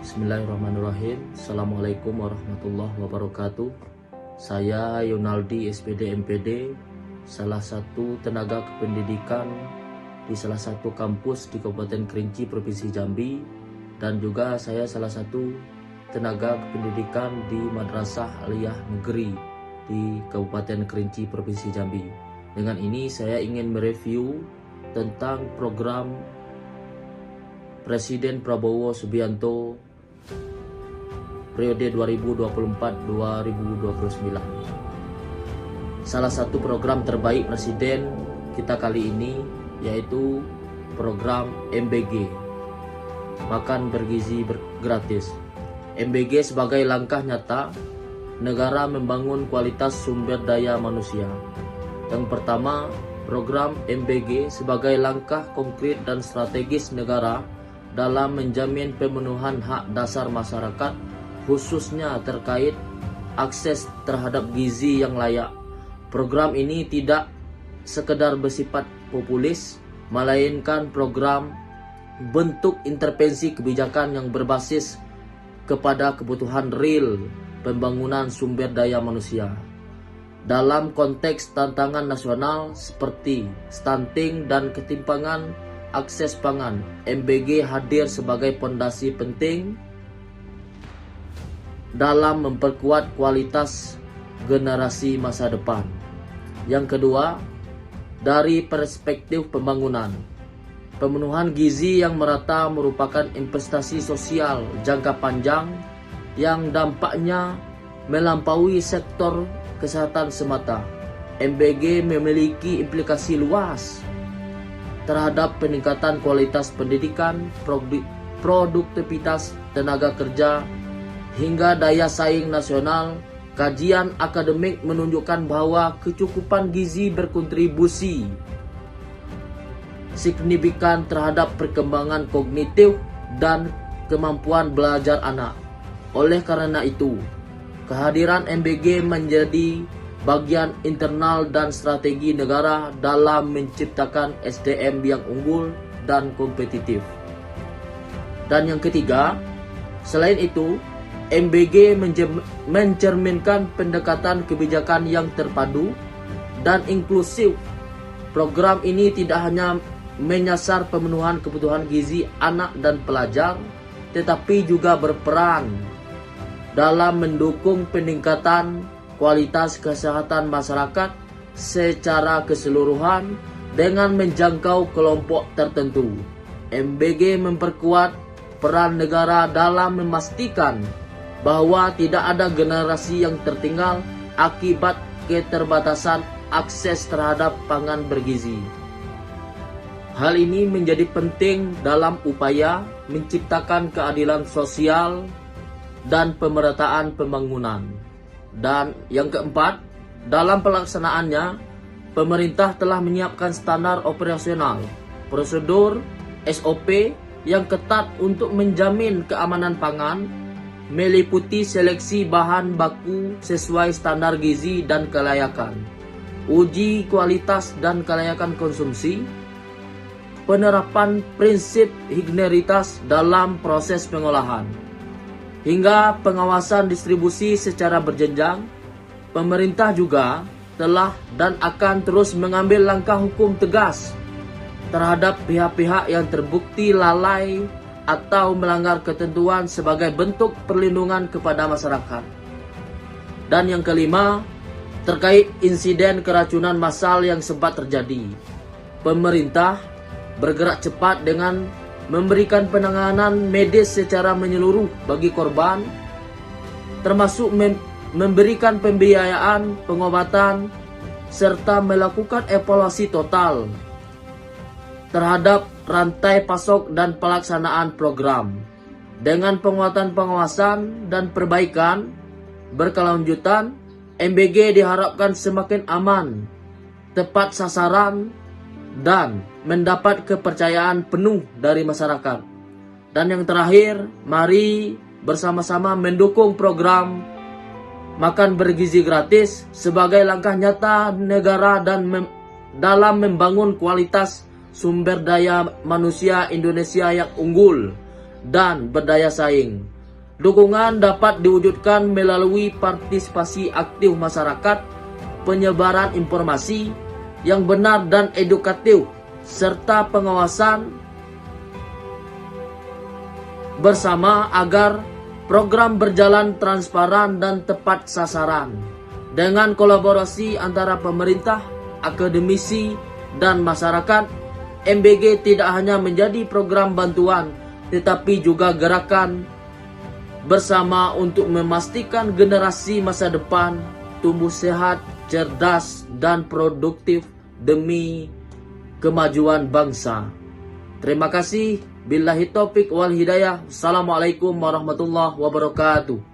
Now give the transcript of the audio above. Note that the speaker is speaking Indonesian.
Bismillahirrahmanirrahim. Assalamualaikum warahmatullahi wabarakatuh. Saya Yonaldi SPD MPD, salah satu tenaga kependidikan di salah satu kampus di Kabupaten Kerinci, Provinsi Jambi, dan juga saya salah satu tenaga kependidikan di Madrasah Aliyah Negeri di Kabupaten Kerinci, Provinsi Jambi. Dengan ini saya ingin mereview tentang program Presiden Prabowo Subianto periode 2024-2029. Salah satu program terbaik Presiden kita kali ini yaitu program MBG, Makan Bergizi Gratis. MBG sebagai langkah nyata negara membangun kualitas sumber daya manusia. Yang pertama, program MBG sebagai langkah konkret dan strategis negara dalam menjamin pemenuhan hak dasar masyarakat, khususnya terkait akses terhadap gizi yang layak. Program ini tidak sekedar bersifat populis, melainkan program bentuk intervensi kebijakan yang berbasis kepada kebutuhan real pembangunan sumber daya manusia. Dalam konteks tantangan nasional seperti stunting dan ketimpangan akses pangan, MBG hadir sebagai fondasi penting dalam memperkuat kualitas generasi masa depan. Yang kedua, dari perspektif pembangunan, pemenuhan gizi yang merata merupakan investasi sosial jangka panjang yang dampaknya melampaui sektor kesehatan semata. MBG memiliki implikasi luas terhadap peningkatan kualitas pendidikan, produktivitas tenaga kerja, hingga daya saing nasional. Kajian akademik menunjukkan bahwa kecukupan gizi berkontribusi signifikan terhadap perkembangan kognitif dan kemampuan belajar anak. Oleh karena itu, kehadiran MBG menjadi bagian internal dan strategi negara dalam menciptakan SDM yang unggul dan kompetitif. Dan yang ketiga, selain itu, MBG mencerminkan pendekatan kebijakan yang terpadu dan inklusif. Program ini tidak hanya menyasar pemenuhan kebutuhan gizi anak dan pelajar, tetapi juga berperan dalam mendukung peningkatan kualitas kesehatan masyarakat secara keseluruhan dengan menjangkau kelompok tertentu. MBG memperkuat peran negara dalam memastikan bahwa tidak ada generasi yang tertinggal akibat keterbatasan akses terhadap pangan bergizi. Hal ini menjadi penting dalam upaya menciptakan keadilan sosial dan pemerataan pembangunan. Dan yang keempat, dalam pelaksanaannya, pemerintah telah menyiapkan standar operasional, prosedur, SOP yang ketat untuk menjamin keamanan pangan, meliputi seleksi bahan baku sesuai standar gizi dan kelayakan, uji kualitas dan kelayakan konsumsi, penerapan prinsip higienitas dalam proses pengolahan, hingga pengawasan distribusi secara berjenjang. Pemerintah juga telah dan akan terus mengambil langkah hukum tegas terhadap pihak-pihak yang terbukti lalai atau melanggar ketentuan sebagai bentuk perlindungan kepada masyarakat. Dan yang kelima, terkait insiden keracunan massal yang sempat terjadi, pemerintah bergerak cepat dengan memberikan penanganan medis secara menyeluruh bagi korban, termasuk memberikan pembiayaan, pengobatan, serta melakukan evaluasi total terhadap rantai pasok dan pelaksanaan program. Dengan penguatan pengawasan dan perbaikan berkelanjutan, MBG diharapkan semakin aman, tepat sasaran, dan mendapat kepercayaan penuh dari masyarakat. Dan yang terakhir, mari bersama-sama mendukung program Makan Bergizi Gratis sebagai langkah nyata negara dan dalam membangun kualitas sumber daya manusia Indonesia yang unggul dan berdaya saing. Dukungan dapat diwujudkan melalui partisipasi aktif masyarakat, penyebaran informasi yang benar dan edukatif, serta pengawasan bersama agar program berjalan transparan dan tepat sasaran. Dengan kolaborasi antara pemerintah, akademisi, dan masyarakat, MBG tidak hanya menjadi program bantuan, tetapi juga gerakan bersama untuk memastikan generasi masa depan tumbuh sehat, cerdas, dan produktif demi kemajuan bangsa. Terima kasih. Billahi taufik wal hidayah. Assalamualaikum warahmatullahi wabarakatuh.